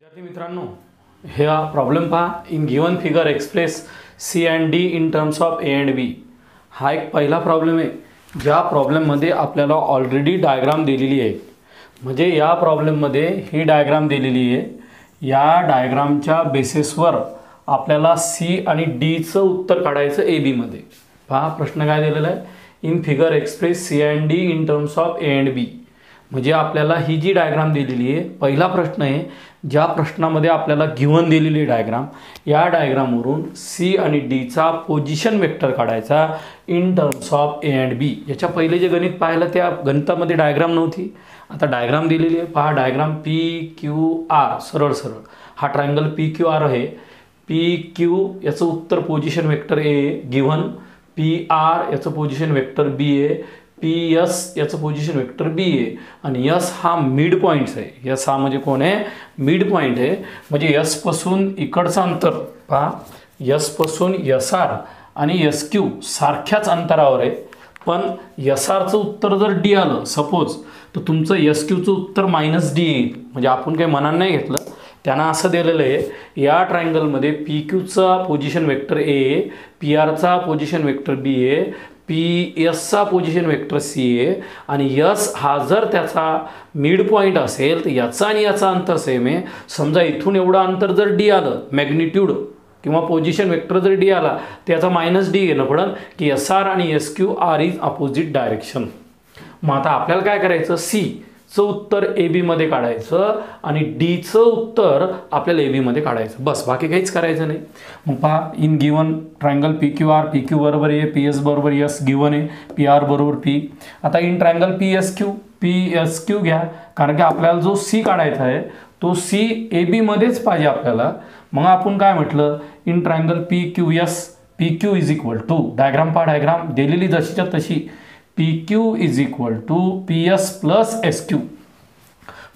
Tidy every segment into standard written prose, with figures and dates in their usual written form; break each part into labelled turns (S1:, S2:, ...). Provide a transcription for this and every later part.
S1: विद्यार्थी मित्रांनो, हा प्रॉब्लेम पहा. In given figure express C and D in terms of A and B. हा एक पहिला प्रॉब्लेम आहे. ज्या प्रॉब्लेममध्ये आपल्याला ऑलरेडी डायग्राम दिलेली आहे. म्हणजे या प्रॉब्लेममध्ये ही डायग्राम दिलेली आहे. या डायग्रामच्या बेसिसवर आपल्याला सी आणि डीचं उत्तर काढायचं ए बीमध्ये. पहा प्रश्न काय दिलेला आहे. In figure express C and D in terms of A and B. म्हणजे आपल्याला ही जी डायग्राम दिलेली आहे, पहिला प्रश्न आहे. ज्या प्रश्नामध्ये आपल्याला गिवन दिलेली डायग्राम, या डायग्रामवरून सी आणि डीचा पोझिशन वेक्टर काढायचा in terms of A and B. याच्या पहिले जे गणित पाहिलं त्या गणितामध्ये डायग्राम नव्हती. आता डायग्राम दिलेली आहे. पहा डायग्राम पी क्यू आर, सरळ सरळ हा ट्रायंगल पी क्यू आर आहे. पी क्यू याचं उत्तर position vector A given, P R याचं पोझिशन वेक्टर बी आहे, पी एस याचं पोझिशन वेक्टर बी आहे आणि यस हा मिड पॉईंट्स आहे. यस हा म्हणजे कोण आहे, मिड पॉईंट आहे. म्हणजे यस पासून इकडचं अंतर पहा, यस पासून एस आर आणि एस क्यू सारख्याच अंतरावर आहे. पण एस आरचं उत्तर जर डी आलं सपोज, तर तुमचं एस क्यूचं उत्तर मायनस डी येईल. म्हणजे आपण काही मनानं नाही घेतलं, त्यांना असं दिलेलं आहे. या ट्रायंगलमध्ये पी क्यूचा पोझिशन वेक्टर ए, पी आरचा पोझिशन वेक्टर बी आहे, पी एसचा पोझिशन वेक्टर सी आहे आणि यस हा जर त्याचा मिड पॉईंट असेल तर याचा आणि याचा अंतर सेम आहे. समजा इथून एवढं अंतर जर डी आलं, मॅग्निट्यूड किंवा पोझिशन वेक्टर जर डी आला, त्याचा मायनस डी घेणं पडेल की एस आर आणि S Q R is opposite direction. मग आता आपल्याला काय करायचं, सीचं उत्तर ए बीमध्ये काढायचं आणि डीचं उत्तर आपल्याला ए बीमध्ये काढायचं. बस बाकी काहीच करायचं नाही. मग पहा in given triangle P Q R, P Q बरोबर ए, पी एस बरोबर एस गिवन आहे, पी आर बरोबर पी. आता in triangle P S Q घ्या, कारण की आपल्याला जो सी काढायचा आहे तो सी ए बीमध्येच पाहिजे आपल्याला. मग आपण काय म्हटलं, in triangle P Q S, P Q is equal to, diagram पहा डायग्राम दिलेली जशीच्या तशी, P Q is equal to P S plus S Q,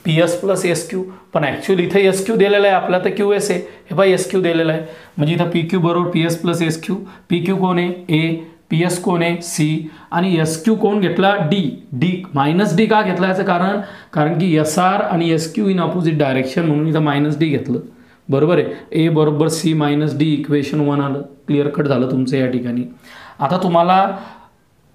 S1: P S plus S Q. पण ॲक्च्युअली इथे एस क्यू दिलेला आहे आपला, तर क्यू एस आहे. हे पहा एस क्यू दिलेला आहे. म्हणजे इथं पी क्यू बरोबर P S plus S Q. P Q कोण आहे ए, पी एस कोण आहे सी आणि एस क्यू कोण घेतला डी. डी मायनस डी का घेतला याचं कारण की एस आर आणि S Q in opposite direction म्हणून इथं मायनस डी घेतलं. बरोबर आहे. ए बरोबर सी मायनस डी इक्वेशन 1 आलं. क्लिअर कट झालं तुमचं या ठिकाणी. आता तुम्हाला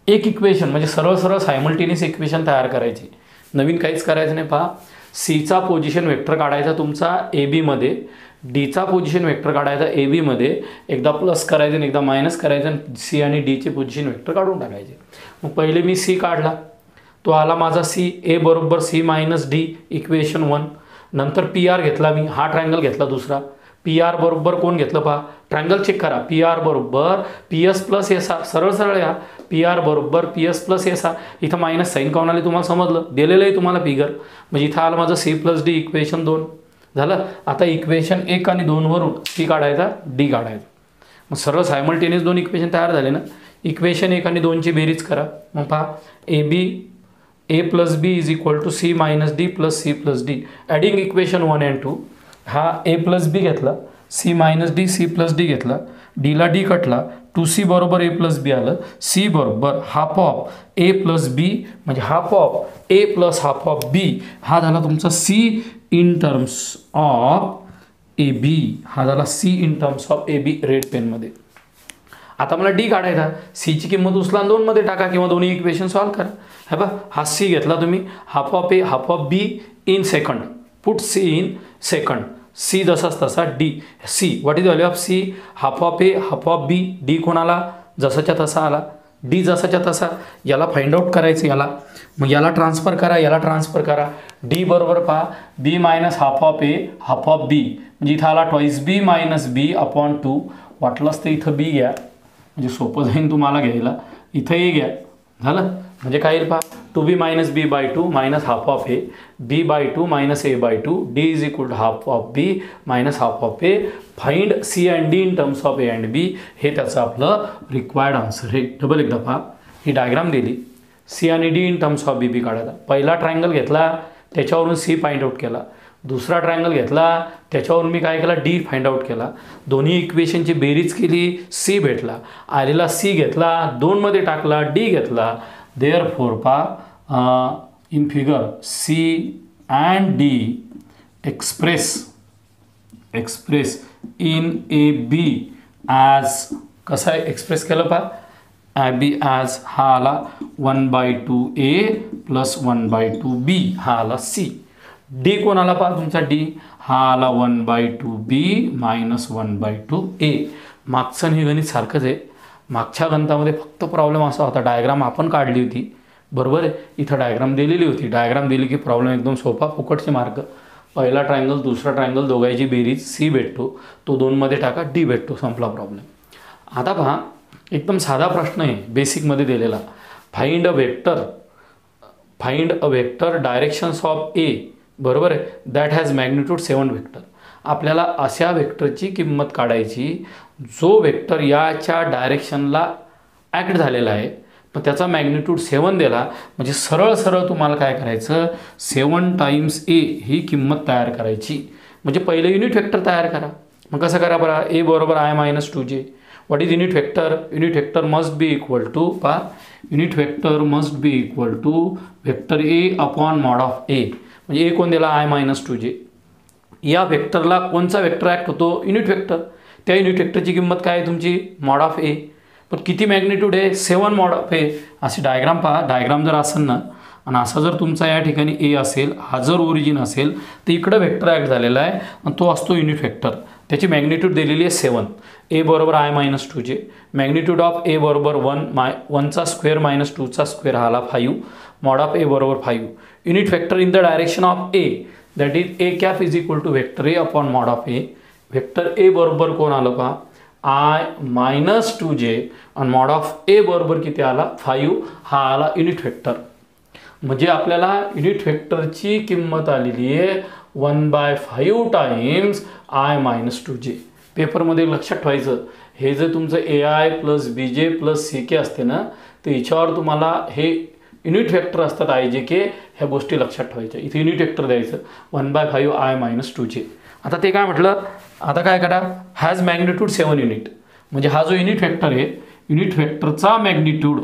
S1: एक इक्वेशन म्हणजे सरळ सरळ सायमल्टेनियस इक्वेशन तयार करायची, नवीन काहीच करायचं नाही. पहा सीचा पोझिशन वेक्टर काढायचा तुमचा ए बीमध्ये, डीचा पोझिशन वेक्टर काढायचा ए बीमध्ये, एकदा प्लस करायचं आणि एकदा मायनस करायचं आणि सी आणि डीचे पोझिशन वेक्टर काढून टाकायचे. मग पहिले मी सी काढला, तो आला माझा सी. ए बरोबर सी मायनस डी इक्वेशन 1. नंतर पी आर घेतला मी, हा ट्रायंगल घेतला दुसरा. पी आर बरोबर कोण घेतलं पहा, ट्रायंगल चेक करा. पी आर बरोबर P S plus S R, सरळ सरळ या. पी आर बरोबर P S plus S R. इथं मायनस साईन काऊन आले तुम्हाला समजलं, दिलेलं आहे तुम्हाला फिगर. म्हणजे इथं आलं माझं सी प्लस डी इक्वेशन 2 झालं. आता इक्वेशन 1 आणि 2 वरून सी काढायचा, डी काढायचा. मग सरळ सायमल्टेनियस 2 इक्वेशन तयार झाले ना. इक्वेशन 1 आणि 2ची बेरीज करा. मग पहा A B, A plus B is equal to C minus D plus C plus D. Adding equation 1 and 2. हा ए प्लस बी घेतला, C minus D, C plus D घेतला, डीला डी कटला, 2c बरोबर ए प्लस बी आलं. सी बरोबर half of A plus B म्हणजे half of A plus half of B. हा झाला तुमचा C in terms of A B. हा झाला C in terms of A B red पेनमध्ये. आता मला डी काढायचा. सीची किंमत उचला 2मध्ये टाका किंवा दोन्ही इक्वेशन सॉल्व करा. हे बघा हा सी घेतला तुम्ही, half of A half of B in second, put C in second. C जसाच तसा D. C what is value of C, half of A half of B. D कोणाला जसाच्या तसा आला, डी जसाच्या तसा. याला फाइंड आउट करायचं याला, मग याला ट्रान्सफर करा, याला ट्रान्सफर करा. डी बरोबर पहा B minus half of A half of B. म्हणजे इथं आला twice B minus B upon 2. वाटलंच तर इथं बी घ्या, म्हणजे सोपं जाईन तुम्हाला घ्यायला. इथं ए घ्या, झालं. म्हणजे काय येईल पहा, 2b minus B by 2 minus half of A, B by 2 minus A by 2, D is equal to half of B minus half of A. Find C and D in terms of A and B. हे त्याचं आपलं required answer आहे. Double एकदा पहा, ही diagram दिली, C आणि D in terms of B B काढायचा. पहिला ट्रायंगल घेतला, त्याच्यावरून सी फाइंड आउट केला. दुसरा ट्रायंगल घेतला, त्याच्यावरून मी काय केला, डी फाइंड आउट केला. दोन्ही इक्वेशनची बेरीज केली, सी भेटला. आलेला सी घेतला, 2मध्ये टाकला, डी घेतला. Therefore, in figure C and D express express in A B as कसं आहे एक्सप्रेस केलं पहा ॲ बी ॲज हा आला 1/2a प्लस 1/2b हा आला सी. डी कोण आला पहा तुमचा डी हा आला 1/2b मायनस 1/2a. मागचं हे गणित सारखंच आहे. मागच्या गणितामध्ये फक्त प्रॉब्लेम असा होता डायग्राम आपण काढली होती बरोबर आहे. इथं डायग्राम दिलेली होती. डायग्राम दिली की प्रॉब्लेम एकदम सोपा फुकटचे मार्क. पहिला ट्रायंगल दुसरा ट्रायंगल दोघांची बेरीज सी भेटतो तो 2मध्ये टाका डी भेटतो संपला प्रॉब्लेम. आता पहा एकदम साधा प्रश्न आहे बेसिकमध्ये दिलेला. Find a vector directions of A बरोबर आहे दॅट हॅज मॅग्निट्यूड 7 वेक्टर. आपल्याला अशा वेक्टरची किंमत काढायची जो वेक्टर याच्या डायरेक्शनला ॲक्ट झालेला आहे पण त्याचा मॅग्निट्यूड 7 दिला म्हणजे सरळ सरळ तुम्हाला काय करायचं 7 टाइम्स ए ही किंमत तयार करायची. म्हणजे पहिले युनिट वेक्टर तयार करा. मग कसं करा बरं ए बरोबर I-2j. What is unit vector? Unit vector must be equal to पहा unit vector must be equal to vector A upon mod of A. म्हणजे ए कोण दिला I-2j. या वेक्टरला कोणचा वेक्टर ॲक्ट होतो युनिट वेक्टर. त्या युनिट वेक्टरची किंमत काय आहे तुमची मॉड ऑफ ए. पण किती मॅग्निट्यूड आहे 7 मॉड ऑफ ए. असे डायग्राम पहा. डायग्राम जर असेल ना आणि असा जर तुमचा या ठिकाणी ए असेल हा जर ओरिजिन असेल तर इकडं वेक्टर ॲक्ट झालेला आहे आणि तो असतो युनिट वेक्टर. त्याची मॅग्निट्यूड दिलेली आहे 7. ए बरोबर I-2j. मॅग्निट्यूड ऑफ ए बरोबर 1चा स्क्वेअर मायनस 2चा स्क्वेअर हा आला 5. मॉड ऑफ ए बरोबर 5. Unit vector in the direction of A that is A cap is equal to vector A upon mod of A. Vector A बरोबर कोण आलं पहा I-2j आणि मॉड ऑफ ए बरोबर किती आला 5 हा आला युनिट वेक्टर. म्हणजे आपल्याला युनिट वेक्टरची किंमत आलेली आहे 1/5 टाइम्स I-2j. पेपरमध्ये लक्षात ठेवायचं हे जे तुमचं AI plus BJ plus CK असते ना तर याच्यावर तुम्हाला हे युनिट वेक्टर असतात IJK ह्या गोष्टी लक्षात ठेवायच्या. इथे युनिट वेक्टर द्यायचं 1/5 I-2j. आता ते काय म्हटलं आता काय करा हॅज मॅग्निट्यूड 7 युनिट. म्हणजे हा जो युनिट वेक्टर आहे युनिट वेक्टरचा मॅग्निट्यूड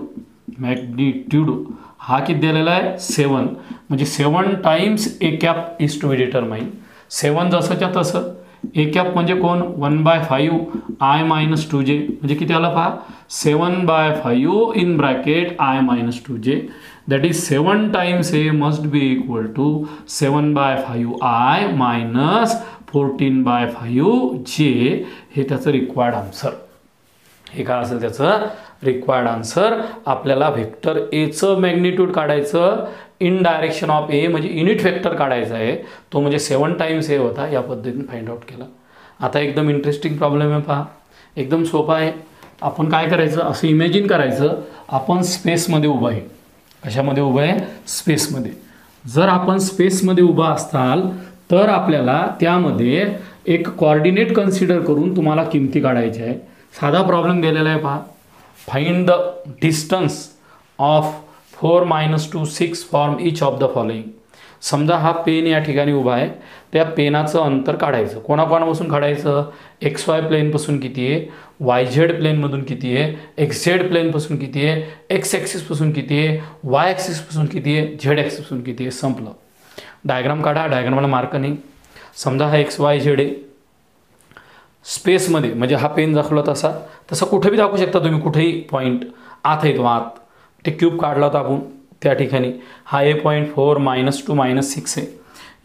S1: हा किती दिलेला आहे 7. म्हणजे 7 times A cap is to be determine. 7 जसंच्या तसं ए कॅप म्हणजे कोण 1/5 I-2j म्हणजे किती आलं पहा 7/5 in bracket I-2j that is 7 times A must be equal to 7/5 I minus 14/5j. हे त्याचं रिक्वायर्ड आन्सर. हे काय असेल त्याचं रिक्वायर्ड आन्सर. आपल्याला व्हेक्टर एचं मॅग्निट्यूड काढायचं इन डायरेक्शन ऑफ ए म्हणजे युनिट वेक्टर काढायचा आहे तो म्हणजे 7 टाइम्स ए होता. या पद्धतीने फाइंड आउट केला. आता एकदम इंटरेस्टिंग प्रॉब्लेम आहे पहा एकदम सोपा आहे. आपण काय करायचं असं इमॅजिन करायचं आपण स्पेसमध्ये उभं आहे. कशामध्ये उभं आहे स्पेसमध्ये. जर आपण स्पेसमध्ये उभा असताल तर आपल्याला त्यामध्ये एक कोऑर्डिनेट कन्सिडर करून तुम्हाला किमती काढायच्या आहे. साधा प्रॉब्लेम दिलेला आहे पहा. Find the distance of 4-2 6 form each of the following. समजा हा पेन या ठिकाणी उभा आहे त्या पेनाचं अंतर काढायचं. कोणाकोणापासून काढायचं XY प्लेनपासून किती आहे YZ प्लेनमधून किती आहे XZ प्लेनपासून किती आहे X ॲक्सिसपासून किती आहे Y ॲक्सिसपासून किती आहे Z ॲक्सिसपासून किती आहे. संपलं. डायग्राम काढा. डायग्रामला मार्क नाही. समजा हा XYZ आहे स्पेसमध्ये म्हणजे हा पेन दाखवला तसा कुठेही दाखवू शकता तुम्ही कुठेही पॉईंट आत आहे तो आत. ते क्यूब काढला होता आपण त्या ठिकाणी हा A पॉईंट 4-2 -6 आहे.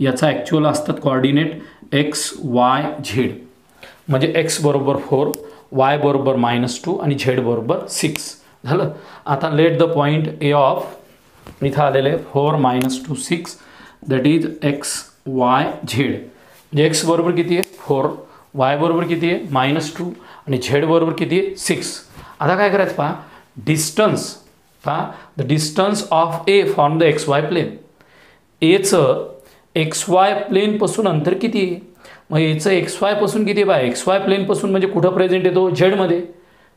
S1: याचा ॲक्च्युअल असतात कोऑर्डिनेट X Y Z. म्हणजे X बरोबर 4 Y बरोबर -2 आणि Z बरोबर 6 झालं. आता let the point A of इथं आलेलं आहे 4-2 6 that is X Y Z. म्हणजे X बरोबर किती आहे 4 Y बरोबर किती आहे -2 आणि Z बरोबर किती आहे 6. आता काय करायचं पहा डिस्टन्स पहा the distance of A from the XY plane. एचं XY प्लेनपासून अंतर किती आहे मग एचं XY पासून किती आहे XY प्लेनपासून म्हणजे कुठं प्रेझेंट येतो झेडमध्ये.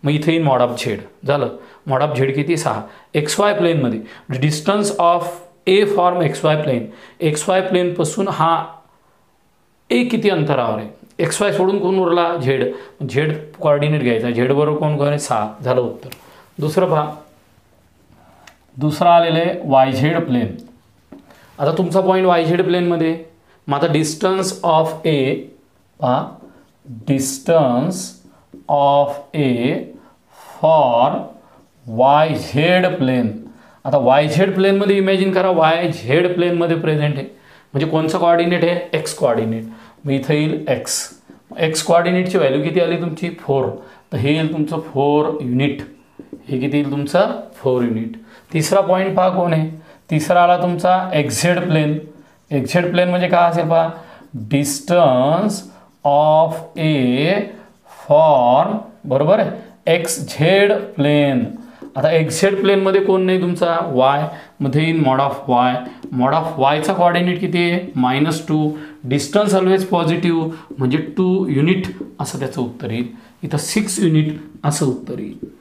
S1: मग इथे येईन मॉड ऑफ झेड झालं. मॉड ऑफ झेड किती 6 XY प्लेनमध्ये. Distance of A from XY plane XY प्लेनपासून हा ए किती अंतरावर आहे XY सोडून कोण उरला झेड कोऑर्डिनेट घ्यायचा. झेड बरोबर कोण 6 झालं उत्तर. दुसरं पहा दुसरं आलेलं आहे YZ प्लेन. आता तुमचा पॉईंट YZ प्लेनमध्ये. मग आता डिस्टन्स ऑफ ए पहा distance of A for Y Z plane. आता वाय झेड प्लेनमध्ये इमॅजिन करा वाय झेड प्लेनमध्ये प्रेझेंट आहे, म्हणजे कोणचं कोऑर्डिनेट आहे, एक्स कोऑर्डिनेट. मग इथं येईल एक्स. एक्स कोऑर्डिनेटची व्हॅल्यू किती आली तुमची 4, तर हे येईल तुमचं 4 युनिट. हे किती येईल तुमचं 4 युनिट. तिसरा पॉईंट पहा कोण आहे, तिसरा आला तुमचा एक्झेड प्लेन. एक्झेड प्लेन म्हणजे काय असेल पहा, डिस्टन्स ऑफ ए फॉर बरोबर आहे एक्स झेड प्लेन. आता एक्झेड प्लेनमध्ये कोण नाही तुमचा वाय, मध्ये येईल mod of Y. Mod of वायचा कोऑर्डिनेट किती आहे -2. डिस्टन्स ऑलवेज पॉझिटिव्ह म्हणजे 2 युनिट असं त्याचं उत्तर येईल. इथं 6 युनिट असं उत्तर येईल.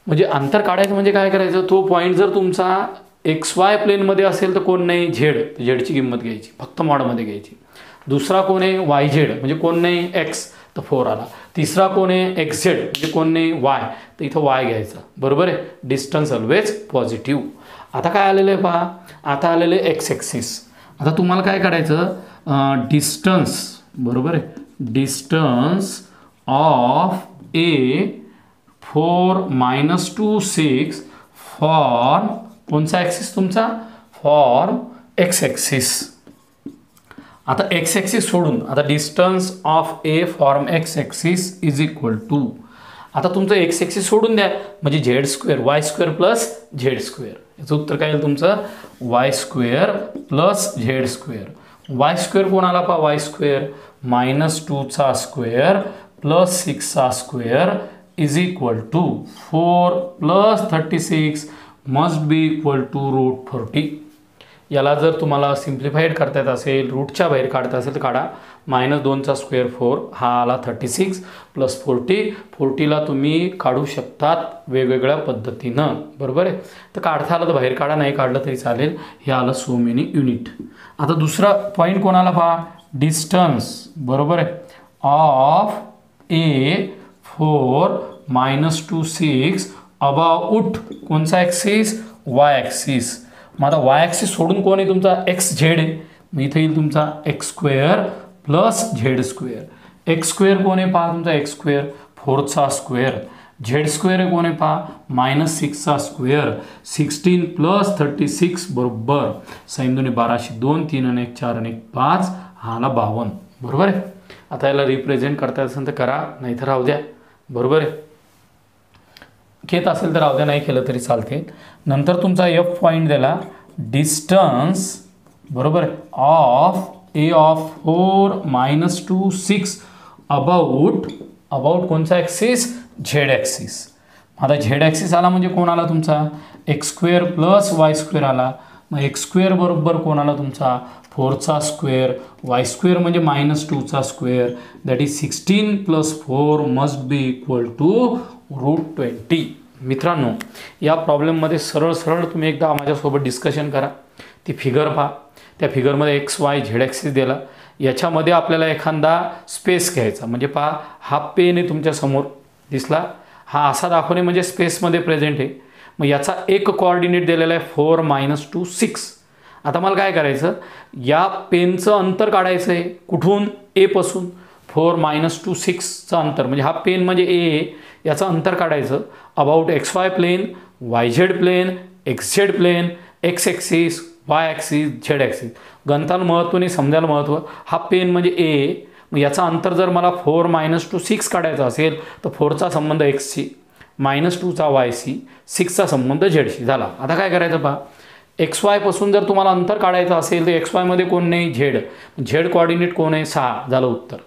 S1: म्हणजे अंतर काढायचं म्हणजे काय करायचं, तो पॉईंट जर तुमचा एक्स वाय प्लेनमध्ये असेल तर कोण नाही झेड, झेडची किंमत घ्यायची, फक्त मॉडमध्ये घ्यायची. दुसरा कोण आहे वाय झेड म्हणजे कोण नाही एक्स, तर 4 आला. तिसरा कोण आहे एक्स झेड म्हणजे कोण नाही वाय, तर इथं वाय घ्यायचा. बरोबर आहे, डिस्टन्स ऑलवेज पॉझिटिव्ह. आता काय आलेलं आहे पहा, आता आलेलं आहे एक्स ॲक्सिस. आता तुम्हाला काय काढायचं, डिस्टन्स बरोबर आहे, डिस्टन्स ऑफ ए 4 -2 6 फॉर कोणचा ॲक्सिस तुमचा, फॉर एक्स ॲक्सिस. आता एक्स ॲक्सिस सोडून आता distance of A from X axis is equal to, आता तुमचं एक्स ॲक्सिस सोडून द्या म्हणजे Z square Y square plus Z square. याचं उत्तर काय येईल तुमचं Y square plus Z square. Y square कोण आला पहा, वाय स्क्वेअर -2चा स्क्वेअर प्लस 6चा square is equal to 4 + 36 must be equal to √40. याला जर तुम्हाला सिम्प्लिफाईड करता येत असेल, रूटच्या बाहेर काढता असेल तर काढा. -2चा स्क्वेअर 4, हा आला 36 + 40. 40ला तुम्ही काढू शकतात वेगवेगळ्या पद्धतीनं. बरोबर आहे, तर काढता आलं तर बाहेर काढा, नाही काढलं तरी चालेल. हे आलं सो मेनी युनिट. आता दुसरा पॉईंट कोणाला पहा, डिस्टन्स बरोबर आहे ऑफ ए 4 -2 6 अबाउट कोणचा ॲक्सिस, वाय ॲक्सिस. मग आता वाय ॲक्सिस सोडून कोण आहे तुमचा एक्स झेड आहे, मग इथे येईल तुमचा X square plus Z square. X square कोण आहे पहा तुमचा एक्स स्क्वेअर 4चा स्क्वेअर. झेड स्क्वेअर आहे कोण आहे पहा -6चा स्क्वेअर. 16 + 36 बरोबर 6 × 2 = 12, 2 3 आणि 1 4 आणि 1 5, हा आला 52. बरोबर आहे. आता याला रिप्रेझेंट करता असेल तर करा, नाहीतर राहू द्या. बरोबर आहे, घेत असेल तर राहू द्या, नाही केलं तरी चालते. नंतर तुमचा एफ पॉईंट दिला, डिस्टन्स बरोबर ऑफ ए ऑफ 4 -2 6 अबाउट कोणचा ॲक्सिस, झेड ॲक्सिस. आता झेड ॲक्सिस आला म्हणजे कोण आला तुमचा X square plus y square आला. मग एक्स स्क्वेअर बरोबर कोण आला तुमचा 4चा स्क्वेअर. वाय स्क्वेअर म्हणजे -2चा square, that is 16 + 4 must be equal to √20. मित्रांनो, या प्रॉब्लेममध्ये सरळ तुम्ही एकदा माझ्यासोबत डिस्कशन करा. ती फिगर पहा, त्या फिगरमध्ये एक्स वाय झेड ॲक्सिस दिला. याच्यामध्ये आपल्याला एखादा स्पेस घ्यायचा, म्हणजे पहा हा पेन आहे तुमच्यासमोर दिसला, हा असा दाखवणे म्हणजे स्पेसमध्ये प्रेझेंट आहे. मग याचा एक कोऑर्डिनेट दिलेला आहे 4 -2 6. आता मला काय करायचं, या पेनचं अंतर काढायचं आहे कुठून, ए पासून. 4 -2 6चं अंतर म्हणजे हा पेन म्हणजे ए, याचं अंतर काढायचं about X Y plane, Y Z plane, X Z plane, X axis, Y axis, Z axis. गणिताला महत्त्व नाही, समजायला महत्त्व. हा पेन म्हणजे ए, मग याचा अंतर जर मला 4 -2 6 काढायचा असेल तर 4चा संबंध एक्सशी, -2चा वायशी, 6चा संबंध झेडशी झाला. आता काय करायचं पहा, एक्स वायपासून जर तुम्हाला अंतर काढायचं असेल तर एक्स वायमध्ये कोण नाही, झेड. झेड कोऑर्डिनेट कोण आहे 6, झालं उत्तर.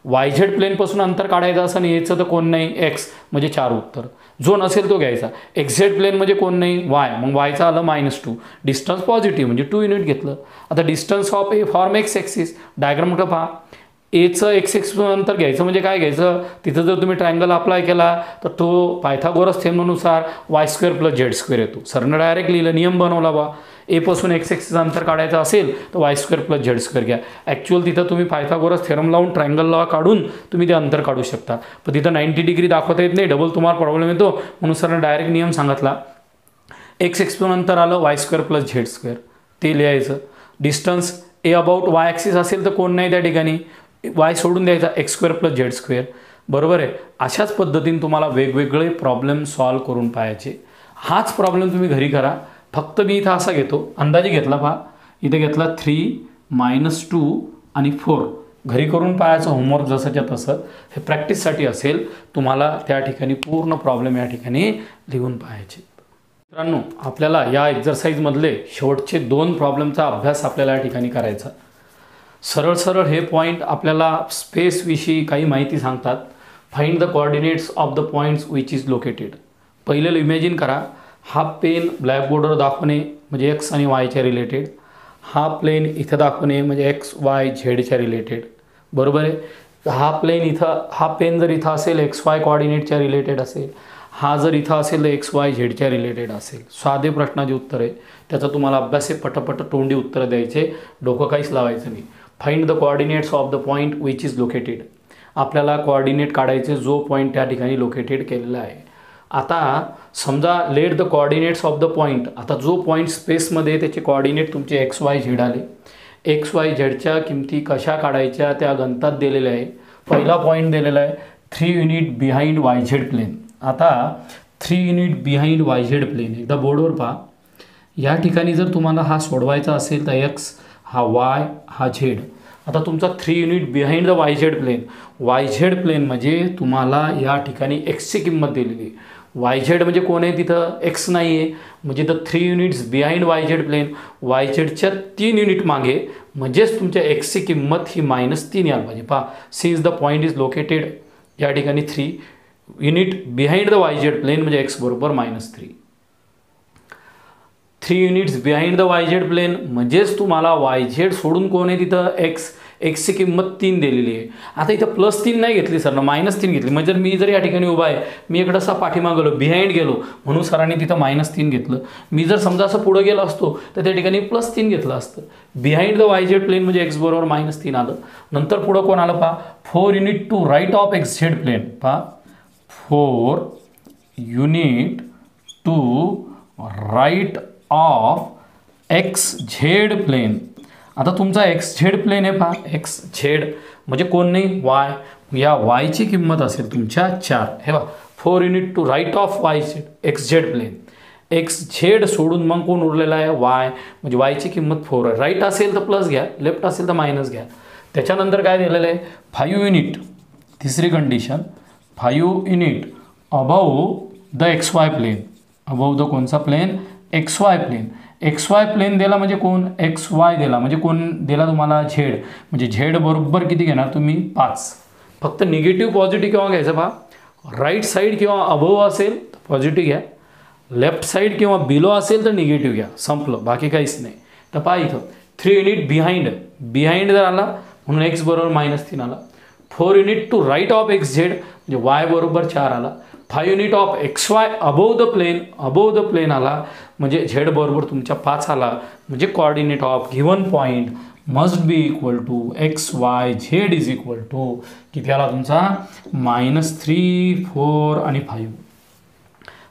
S1: वाय झेड प्लेनपासून अंतर काढायचं असं नाही याचं तर कोण नाही एक्स, म्हणजे 4 उत्तर. जो नसेल तो घ्यायचा. एक्स झेड प्लेन म्हणजे कोण नाही वाय, मग वायचा आलं -2. डिस्टन्स पॉझिटिव्ह म्हणजे 2 युनिट घेतलं. आता distance of A from X axis, डायग्रामकडे पहा. एचं एक्स ॲक्सिस अंतर घ्यायचं म्हणजे काय घ्यायचं, तिथं जर तुम्ही ट्रायंगल अप्लाय केला तर तो पायथागोरस थेरमनुसार Y square plus Z square येतो. सरनं डायरेक्ट लिहिलं, नियम बनवला बा. एपासून एक्स ॲक्सिस अंतर काढायचं असेल तर Y square plus Z square घ्या. ॲक्च्युअल तिथं तुम्ही पायथागोरस थेरम लावून ट्रायंगल लॉ काढून तुम्ही ते अंतर काढू शकता. पण तिथं 90 डिग्री दाखवता येत नाही, डबल तुम्हाला प्रॉब्लेम येतो. म्हणून सरनं डायरेक्ट नियम सांगितला, एक्स ॲक्सिस अंतर आलं Y square plus Z square, ते लिहायचं. Distance A about Y axis असेल तर कोण नाही त्या ठिकाणी, वाय सोडून द्यायचा x square plus Z square, बरोबर आहे. अशाच पद्धतीने तुम्हाला वेगवेगळे प्रॉब्लेम सॉल्व करून पाहायचे. हाच प्रॉब्लेम तुम्ही घरी करा. फक्त मी इथं असा घेतो, अंदाजे घेतला पहा, इथे घेतला 3 - 2 आणि 4. घरी करून पाहायचं होमवर्क जसंच्या तसं. हे प्रॅक्टिससाठी असेल, तुम्हाला त्या ठिकाणी पूर्ण प्रॉब्लेम या ठिकाणी लिहून पाहायचे. मित्रांनो, आपल्याला या एक्झरसाईजमधले शेवटचे 2 प्रॉब्लेमचा अभ्यास आपल्याला या ठिकाणी करायचा. सरळ सरळ हे पॉईंट आपल्याला स्पेसविषयी काही माहिती सांगतात. Find the coordinates of the points which is located. पहिलं इमॅजिन करा, हा पेन ब्लॅकबोर्डवर दाखवणे म्हणजे एक्स आणि वायच्या रिलेटेड, हा प्लेन इथं दाखवणे म्हणजे एक्स वाय झेडच्या रिलेटेड, बरोबर आहे. हा प्लेन इथं, हा पेन जर इथं असेल एक्स वाय कोऑर्डिनेटच्या रिलेटेड असेल, हा जर इथं असेल तर एक्स वाय झेडच्या रिलेटेड असेल. साधे प्रश्नाचे उत्तर आहे, त्याचा तुम्हाला अभ्यास आहे, पटपट तोंडी उत्तरं द्यायचे, डोकं काहीच लावायचं नाही. Find the coordinates of the point which is located. आपल्याला कोऑर्डिनेट काढायचे जो पॉईंट त्या ठिकाणी लोकेटेड केलेला आहे. आता समजा let the coordinates of the point. आता जो पॉईंट स्पेसमध्ये त्याचे कोऑर्डिनेट तुमचे एक्स वाय झेड आले. एक्स वाय झेडच्या किमती कशा काढायच्या त्या गणितात दिलेल्या आहे. पहिला पॉईंट दिलेला आहे 3 unit behind Y Z plane. आता 3 unit behind Y Z plane एकदा बोर्डवर पहा. या ठिकाणी जर तुम्हाला हा सोडवायचा असेल तर एक्स, हा वाय, हा झेड. आता तुमचा 3 unit behind the Y Z plane. Y Z plane म्हणजे तुम्हाला या ठिकाणी एक्सची किंमत दिलेली आहे. वाय झेड म्हणजे कोण आहे, तिथं एक्स नाही आहे, म्हणजे the 3 units behind Y Z plane. Y झेडच्या 3 युनिट मागे, म्हणजेच तुमच्या एक्सची किंमत ही -3 यायला पाहिजे. पहा, since the point is located, या ठिकाणी 3 unit behind the Y Z plane म्हणजे एक्स बरोबर -3. 3 units behind the Y Z plane म्हणजेच तुम्हाला वाय झेड सोडून कोण आहे तिथं एक्स. एक्सची किंमत 3 दिलेली आहे. आता इथं +3 नाही घेतली सर ना, -3 घेतली. म्हणजे मी जर या ठिकाणी उभा आहे, मी इकडं असा पाठीमागं गेलो, बिहाइंड गेलो म्हणून सरांनी तिथं -3 घेतलं. मी जर समजा असं पुढं गेलो असतो तर त्या ठिकाणी +3 घेतलं असतं. Behind the Y Z plane म्हणजे एक्स बरोबर -3 आलं. नंतर पुढं कोण आलं पहा, 4 unit to right of X Z plane. पहा, 4 unit to right of X Z plane. आता तुमचा एक्स झेड प्लेन आहे पहा, एक्स झेड म्हणजे कोण नाही, वाय. या वायची किंमत असेल तुमच्या 4. हे बघा, 4 unit to right of Y Z X Z plane. X Z सोडून मग कोण उरलेला आहे, वाय. म्हणजे वायची किंमत 4 आहे. राईट असेल तर प्लस घ्या, लेफ्ट असेल तर मायनस घ्या. त्याच्यानंतर काय दिलेलं आहे, 5 युनिट. तिसरी condition, 5 unit above the X Y plane. Above the कोणचा plane, X Y plane. X Y plane दिला म्हणजे कोण, एक्स वाय दिला म्हणजे कोण दिला तुम्हाला, झेड. म्हणजे झेड बरोबर किती घेणार तुम्ही, 5. फक्त निगेटिव्ह पॉझिटिव्ह केव्हा घ्यायचं पहा, राईट साईड किंवा अबोव असेल तर पॉझिटिव्ह घ्या, लेफ्ट साईड किंवा बिलो असेल तर निगेटिव्ह घ्या. संपलं, बाकी काहीच नाही. तर पहा इथं 3 युनिट बिहाइंड, बिहाइंड जर आला म्हणून एक्स बरोबर -3 आला. 4 unit to right of X Z म्हणजे वाय बरोबर 4 आला. 5 unit of X Y above the plane, above the plane आला म्हणजे झेड बरोबर तुमच्या 5 आला. म्हणजे coordinate of given point must be equal to X Y Z is equal to किती आला तुमचा, -3, 4 आणि 5.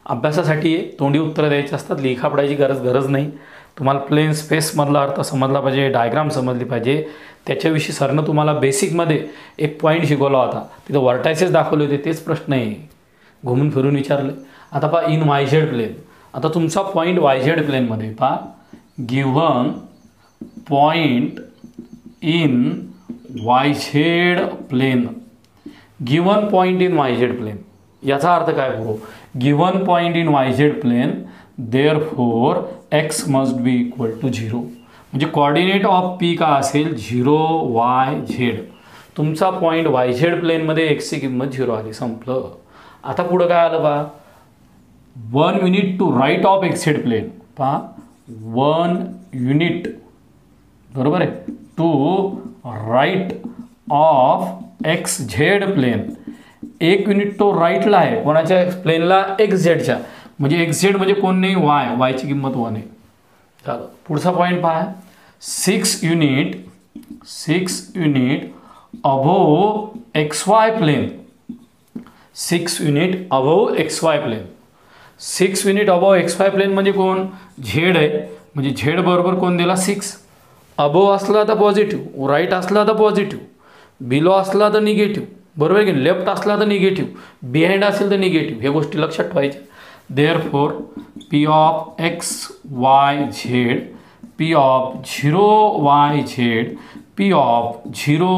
S1: अभ्यासासाठी तोंडी उत्तरं द्यायची असतात, लिखा पडायची गरज नाही. तुम्हाला प्लेन स्पेसमधला अर्थ समजला पाहिजे, डायग्राम समजली पाहिजे. त्याच्याविषयी सरनं तुम्हाला बेसिकमध्ये एक पॉईंट शिकवला होता, तिथं वर्टायसेस दाखवले होते, तेच प्रश्न आहे, घुमून फिरून विचारले. आता पहा, इन वाय झेड प्लेन. आता तुमचा पॉईंट वाय झेड प्लेनमध्ये पहा, given point in Y Z plane. Given point in Y Z plane याचा अर्थ काय हो, given point in Y Z plane therefore X must be equal to 0. म्हणजे coordinate of P का असेल 0 वाय झेड. तुमचा पॉईंट वाय झेड प्लेनमध्ये एक्सची किंमत 0 आली, संपलं. आता पुढं काय आलं पहा, 1 unit to right of X Z plane. पहा, 1 युनिट बरोबर आहे to right of X Z plane. 1 unit तो राईटला आहे, कोणाच्या प्लेनला, एक्स झेडच्या. म्हणजे एक्स झेड म्हणजे कोण नाही, वाय. वायची किंमत 1 आहे. चालेल, पुढचा पॉईंट पहा, 6 unit above x Y plain. 6 unit above x Y plain. 6 unit above x Y plain म्हणजे कोण, झेड आहे. म्हणजे झेड बरोबर कोण दिला, 6. अबोव असला तर पॉझिटिव्ह, राईट असला तर पॉझिटिव्ह. बिलो असला तर निगेटिव्ह, बरोबर आहे की लेफ्ट असला तर निगेटिव्ह, बिहाइंड असेल तर निगेटिव्ह, ह्या गोष्टी लक्षात ठेवायच्या. Therefore P of X Y Z, P of 0 YZ, P of 0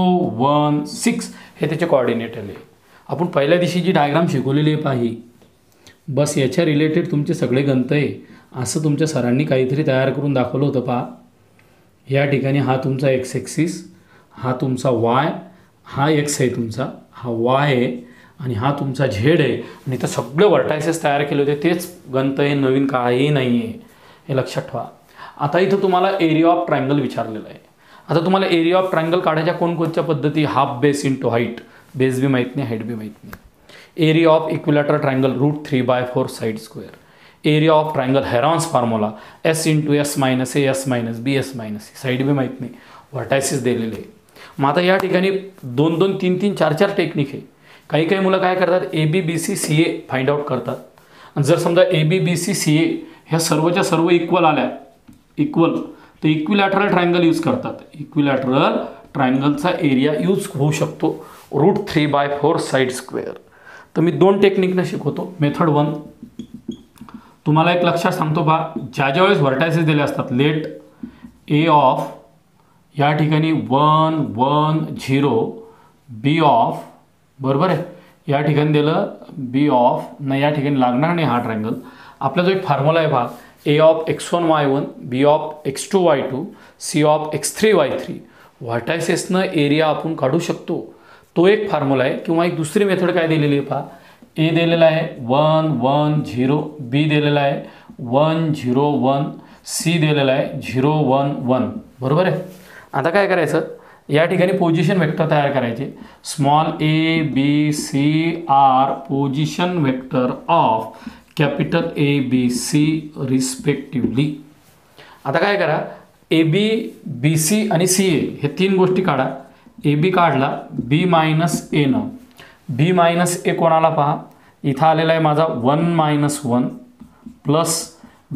S1: 1 6 हे त्याचे कॉर्डिनेट आले. आपण पहिल्या दिवशी जी डायग्राम शिकवलेली आहे पाही, बस याच्या रिलेटेड तुमचे सगळे गणित आहे. असं तुमच्या सरांनी काहीतरी तयार करून दाखवलं होतं पहा. या ठिकाणी हा तुमचा एक्स ॲक्सिस, हा तुमचा वाय, हा एक्स आहे तुमचा, हा वाय आहे आणि हा तुमचा झेड आहे. आणि तर सगळे वर्टायसेस तयार केले होते, तेच गणित आहे, नवीन काही नाही आहे, हे लक्षात ठेवा. आता इथं तुम्हाला एरिया ऑफ ट्रायंगल विचारलेलं आहे. आता तुम्हाला एरिया ऑफ ट्रायंगल काढायच्या कोणकोणत्या पद्धती, half base into height, base बी माहीत नाही, हाईट बी माहीत नाही. Area of equilateral triangle √3/4 side square. Area of triangle Heron's formula S × S - A S - B S - C, side बी माहीत नाही, वर्टायसिस दिलेले आहे. मग आता या ठिकाणी 2 3 3 4 4 टेक्निक आहे. काही मुलं काय करतात, ABBC CA फाइंड आउट करतात. आणि जर समजा ABBC CA ह्या सर्वच्या सर्व इक्वल आल्या, इक्वल, तर इक्विलॅटरल ट्रायंगल यूज करतात. इक्विलॅटरल ट्रायंगलचा एरिया यूज होऊ शकतो √3/4 साईड स्क्वेअर. तर मी 2 टेक्निकनं शिकवतो. मेथड 1 तुम्हाला एक लक्षात सांगतो पहा, ज्या वेळेस व्हर्टायसेस दिले असतात, लेट ए ऑफ या ठिकाणी 1 1 0 बी ऑफ, बरोबर आहे, या ठिकाणी दिलं बी ऑफ नाही, या ठिकाणी लागणार नाही हा ट्रायंगल. आपला जो एक फॉर्म्युला आहे पहा, A of x1 y1, B of x2 y2, C of x3 y3, व्हर्टायसेसनं एरिया आपण काढू शकतो. तो एक फॉर्म्युला आहे. किंवा एक दुसरी मेथड काय दिलेली आहे पहा, ए दिलेला आहे 1 1 0, बी दिलेला आहे 1 0 1, सी दिलेला आहे 0 1 1, बरोबर आहे. आता काय करायचं, या ठिकाणी पोझिशन वेक्टर तयार करायचे. Small A B C are position vector of capital ABC respectively. आता काय करा, AB BC आणि CA हे 3 गोष्टी काढा. AB काढला, B - A न, B - A कोणाला पहा, इथं आलेला आहे माझा 1 - 1 प्लस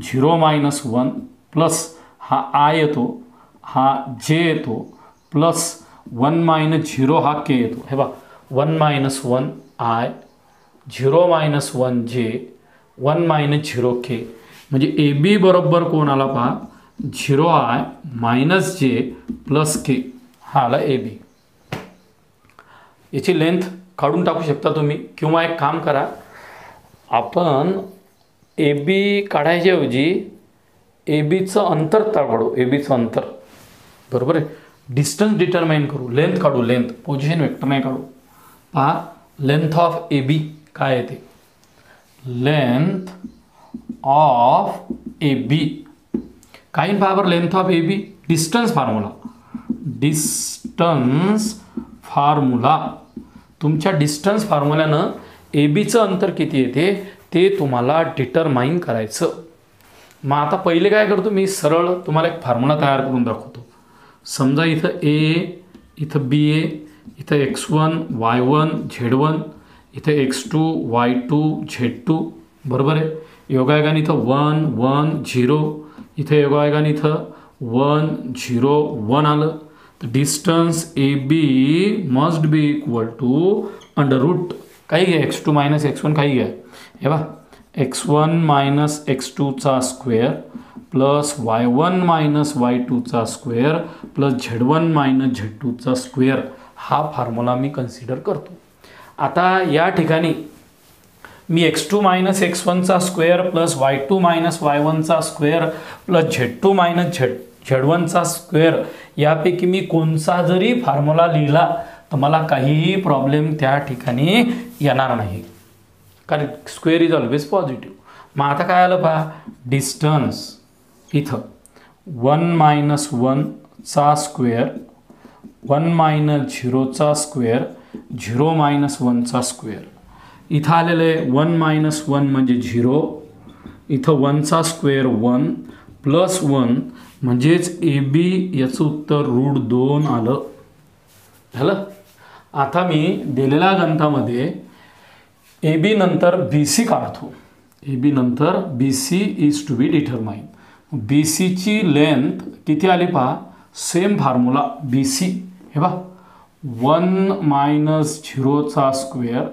S1: 0 - 1 प्लस हा I येतो, हा J येतो, प्लस 1 - 0 हा K येतो. हे बघा 1 - 1 I, 0 - 1 J, 1 - 0 K. म्हणजे AB बरोबर कोणाला पहा, 0I - J प्लस K, हा आला AB. याची लेंथ काढून टाकू शकता तुम्ही. किंवा एक काम करा, आपण AB काढायच्याऐवजी ABचं अंतर काढू, ABचं अंतर, बरोबर आहे, डिस्टन्स डिटरमाइन करू, लेंथ काढू, लेंथ, पोझिशन वेक्टर नाही काढू. पहा लेंथ ऑफ AB काय येते, लेंथ ऑफ AB काही पहा बरं, length of AB distance formula, distance formula, तुमच्या डिस्टन्स फॉर्म्युल्यानं ABचं अंतर किती येते ते तुम्हाला डिटरमाइन करायचं. मग आता पहिले काय करतो मी, सरळ तुम्हाला एक फॉर्म्युला तयार करून दाखवतो. समजा इथं A, इथं BA, इथं x1 y1 z1, इथं x2 y2 z2, बरोबर आहे. योगायोगाने इथं 1 1 0, इथं योगायोगाने इथं 1 0 1 आलं. तर distance AB must be equal to √ काही घ्या, x2 - x1 काही घ्या, हे बघा x1 - x2चा स्क्वेअर प्लस y1 - y2चा स्क्वेअर प्लस z1 - z2चा स्क्वेअर, हा फॉर्म्युला मी कन्सिडर करतो. आता या ठिकाणी मी x2 - x1चा स्क्वेअर प्लस y2 - y1चा स्क्वेअर प्लस z2 - z1चा स्क्वेअर यापैकी मी कोणचा जरी फॉर्म्युला लिहिला तर मला काहीही प्रॉब्लेम त्या ठिकाणी येणार नाही, कारण स्क्वेअर इज ऑलवेज पॉझिटिव्ह. मग आता काय आलं पहा, डिस्टन्स इथं 1 - 1चा स्क्वेअर, 1 - 0चा स्क्वेअर, 0 - 1चा स्क्वेअर, इथं आलेलं आहे 1 - 1 म्हणजे 0, इथं 1चा स्क्वेअर 1 प्लस 1 म्हणजेच AB याचं उत्तर √2 आलं. झालं. आता मी दिलेल्या गणितामध्ये AB नंतर BC काढतो, AB नंतर BC is to be determine. BCची लेंथ किती आली पहा, सेम फॉर्म्युला BC, हे बघा 1 मायनस 0चा स्क्वेअर,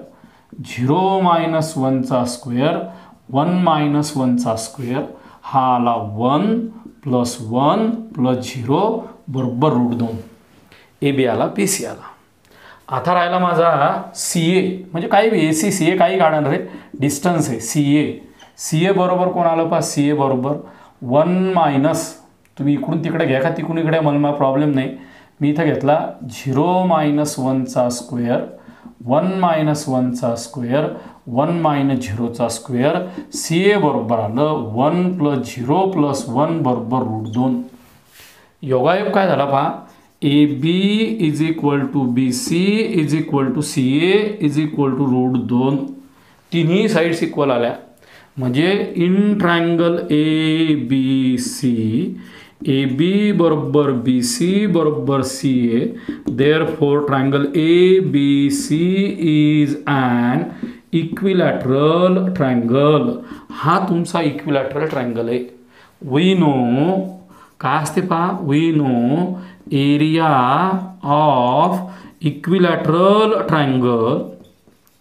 S1: 0 मायनस 1चा स्क्वेअर, 1 मायनस 1चा स्क्वेअर, हा आला 1 प्लस 1 प्लस 0 बरोबर √2. ए बी आला, पी सी आला. आता राहिला माझा सी ए, म्हणजे काही बी ए सी सी ए काही काढणार रे, डिस्टन्स आहे सी ए. सी ए बरोबर कोण आलं पहा, सी ए बरोबर 1 मायनस, तुम्ही इकडून तिकडे घ्या का तिकडून इकडे मला प्रॉब्लेम नाही, मी इथं घेतला 0 मायनस 1चा स्क्वेअर, 1 मायनस 1चा स्क्वेअर, 1 मायनस 0चा स्क्वेअर. सी ए बरोबर आलं 1 प्लस 0 प्लस 1 बरोबर √2. योगायोग काय झाला पहा, A B is equal to B C is equal to C A is equal to √2. तिन्ही साईड्स इक्वल आल्या, म्हणजे in triangle A B C, A B बरोबर बी सी बरोबर C A, therefore triangle A B C is an equilateral triangle. हा तुमचा equilateral triangle आहे. We know काय असते पहा, we know area of equilateral triangle,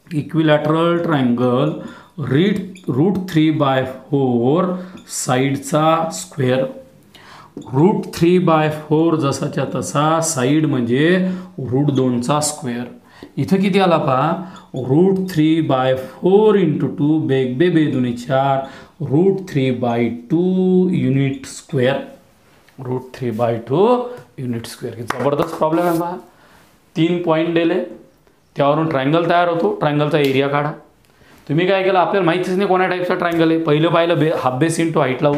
S1: equilateral triangle √3/4 साईडचा square. √3/4 जसाच्या तसा, साईड म्हणजे √2चा स्क्वेअर. इथं किती आला पहा, √3/4 × 2 बेग बे बेदुनी 4, √3/2 युनिट स्क्वेअर. √3/2 unit square. जबरदस्त प्रॉब्लेम आहे पहा. 3 पॉईंट दिले, त्यावरून ट्रायंगल तयार होतो. ट्रायंगलचा एरिया काढा. तुम्ही काय केलं, आपल्याला माहितीच नाही कोणा टाईपचा ट्रायंगल आहे. पहिलं पाहिलं हाफ बेस इंटू हाईट लावू,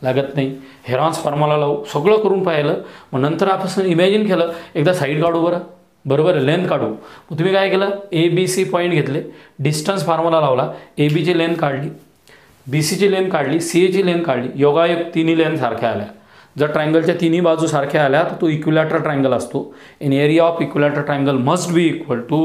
S1: लागत नाही. हेरॉन्स फॉर्म्युला लावू, सगळं करून पाहिलं. मग नंतर आपण इमॅजिन केलं, एकदा साईड काढू बरं, बरोबर आहे, लेंथ काढू. मग तुम्ही काय केलं, ए बी सी पॉईंट घेतले, डिस्टन्स फॉर्म्युला लावला, ए बीची लेंथ काढली, बी सीची लेंथ काढली, सी एची लेंथ काढली. योगायोग तिन्ही लेंथ सारख्या आल्या. जर ट्रायंगलच्या तिन्ही बाजू सारख्या आल्या तर तो इक्विलॅटरल ट्रायंगल असतो. In area of equilateral triangle must be equal to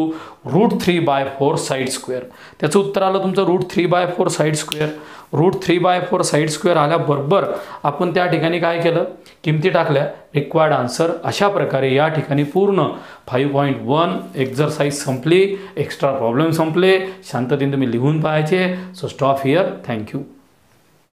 S1: √3/4 side square. त्याचं उत्तर आलं तुमचं √3/4 साईड स्क्वेअर. √3/4 साईड स्क्वेअर आल्याबरोबर आपण त्या ठिकाणी काय केलं, किमती टाकल्या, रिक्वायर्ड आन्सर. अशा प्रकारे या ठिकाणी पूर्ण 5.1 एक्झरसाइज संपली, एक्स्ट्रा प्रॉब्लेम संपले. शांततेने तुम्ही लिहून पाहायचे. So stop here. थँक्यू.